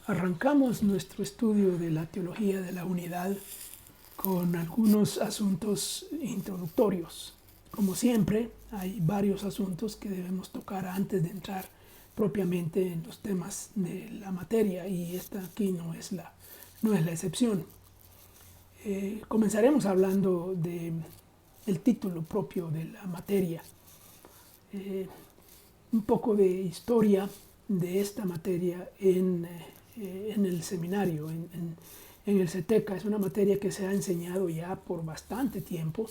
Arrancamos nuestro estudio de la teología de la unidad con algunos asuntos introductorios. Como siempre, hay varios asuntos que debemos tocar antes de entrar propiamente en los temas de la materia, y esta aquí no es la excepción. Comenzaremos hablando del título propio de la materia, un poco de historia de esta materia en el seminario, en el CETECA. Es una materia que se ha enseñado ya por bastante tiempo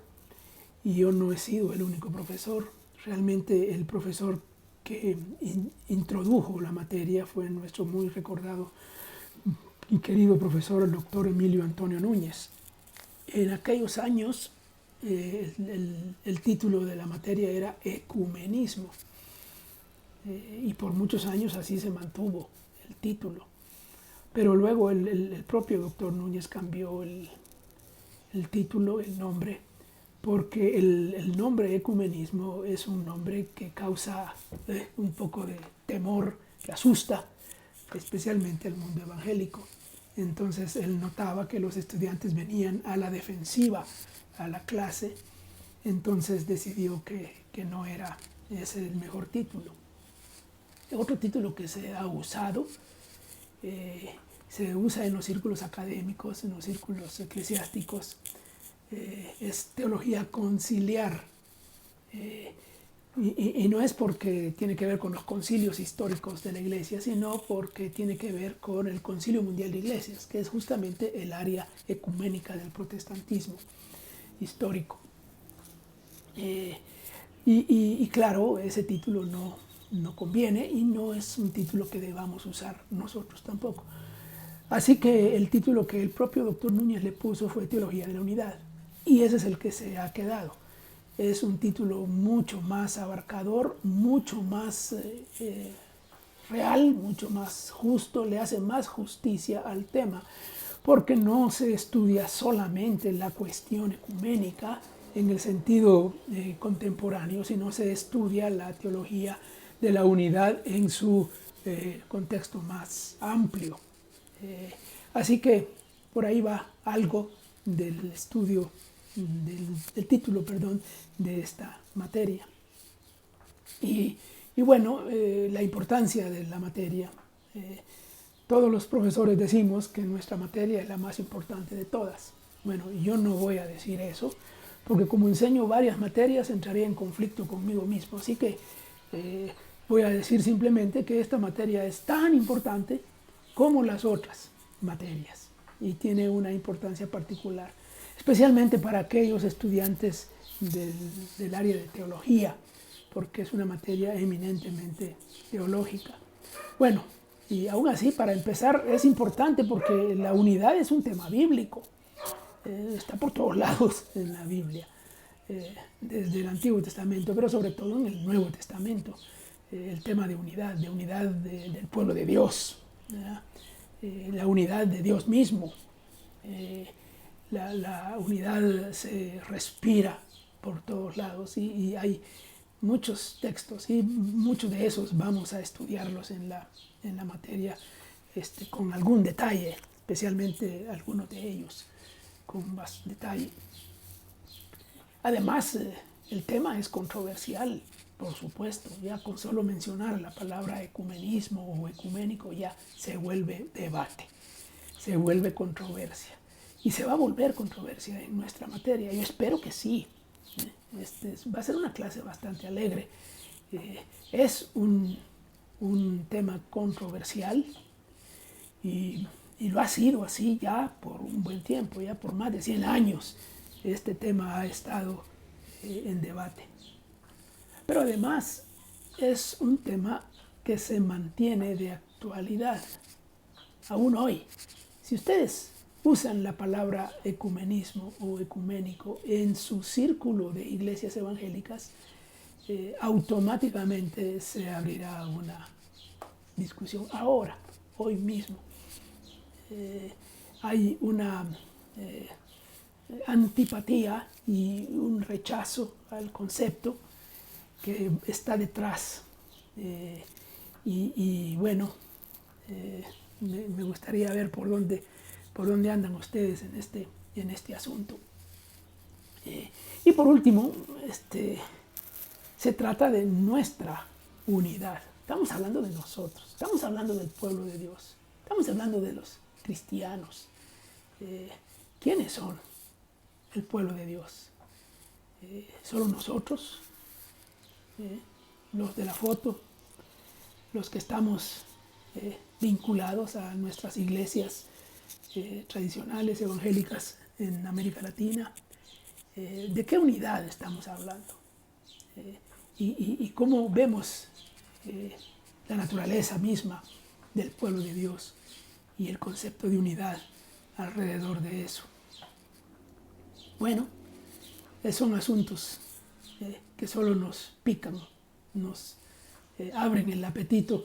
y yo no he sido el único profesor. Realmente el profesor que introdujo la materia fue nuestro muy recordado y querido profesor, el doctor Emilio Antonio Núñez. En aquellos años el título de la materia era ecumenismo, y por muchos años así se mantuvo el título. Pero luego el propio doctor Núñez cambió el título, el nombre, porque el nombre ecumenismo es un nombre que causa un poco de temor, que asusta, especialmente al mundo evangélico. Entonces él notaba que los estudiantes venían a la defensiva a la clase, entonces decidió que no era ese el mejor título. Otro título que se ha usado, se usa en los círculos académicos, en los círculos eclesiásticos, es teología conciliar. Y no es porque tiene que ver con los concilios históricos de la Iglesia, sino porque tiene que ver con el Concilio Mundial de Iglesias, que es justamente el área ecuménica del protestantismo histórico. Y claro, ese título no conviene y no es un título que debamos usar nosotros tampoco. Así que el título que el propio doctor Núñez le puso fue Teología de la Unidad, y ese es el que se ha quedado. Es un título mucho más abarcador, mucho más real, mucho más justo, le hace más justicia al tema, porque no se estudia solamente la cuestión ecuménica en el sentido contemporáneo, sino se estudia la teología de la unidad en su contexto más amplio. Así que por ahí va algo del estudio, del título, de esta materia. Y bueno, la importancia de la materia. Todos los profesores decimos que nuestra materia es la más importante de todas. Bueno, yo no voy a decir eso, porque como enseño varias materias entraría en conflicto conmigo mismo. Así que voy a decir simplemente que esta materia es tan importante como las otras materias y tiene una importancia particular, especialmente para aquellos estudiantes del área de teología, porque es una materia eminentemente teológica. Bueno, y aún así, para empezar, es importante porque la unidad es un tema bíblico, está por todos lados en la Biblia, desde el Antiguo Testamento, pero sobre todo en el Nuevo Testamento, el tema de unidad del pueblo de Dios, ¿verdad? La unidad de Dios mismo. La unidad se respira por todos lados y hay muchos textos y muchos de esos vamos a estudiarlos en la materia con algún detalle, especialmente algunos de ellos con más detalle. Además, el tema es controversial, por supuesto. Ya con solo mencionar la palabra ecumenismo o ecuménico ya se vuelve debate, se vuelve controversia. Y se va a volver controversia en nuestra materia. Yo espero que sí. Va a ser una clase bastante alegre. Es un tema controversial y lo ha sido así ya por un buen tiempo, ya por más de 100 años. Este tema ha estado en debate. Pero además es un tema que se mantiene de actualidad, aún hoy. Si ustedes usan la palabra ecumenismo o ecuménico en su círculo de iglesias evangélicas, automáticamente se abrirá una discusión ahora, hoy mismo. Hay una antipatía y un rechazo al concepto que está detrás. Y bueno, Me gustaría ver por dónde andan ustedes en este asunto. Y por último, se trata de nuestra unidad. Estamos hablando de nosotros, estamos hablando del pueblo de Dios, estamos hablando de los cristianos. ¿Quiénes son el pueblo de Dios? ¿Solo nosotros? Los de la foto, los que estamos vinculados a nuestras iglesias tradicionales, evangélicas en América Latina. ¿De qué unidad estamos hablando? Y cómo vemos la naturaleza misma del pueblo de Dios y el concepto de unidad alrededor de eso. Bueno, son asuntos que solo nos pican, nos abren el apetito.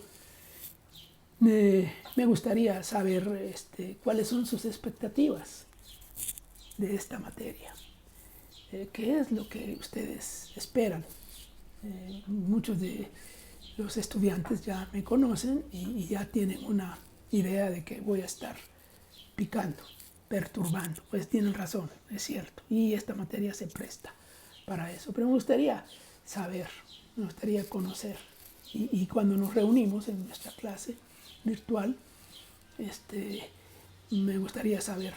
Me gustaría saber cuáles son sus expectativas de esta materia. ¿Qué es lo que ustedes esperan? Muchos de los estudiantes ya me conocen y ya tienen una idea de que voy a estar picando, perturbando. Pues tienen razón, es cierto. Y esta materia se presta para eso. Pero me gustaría saber, me gustaría conocer. Y cuando nos reunimos en nuestra clase virtual, me gustaría saber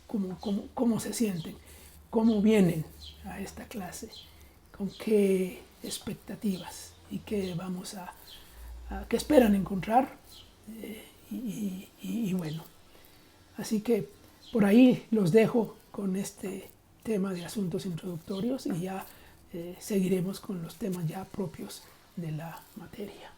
cómo se sienten, cómo vienen a esta clase, con qué expectativas y qué qué esperan encontrar. Y bueno, así que por ahí los dejo con este tema de asuntos introductorios y ya seguiremos con los temas ya propios de la materia.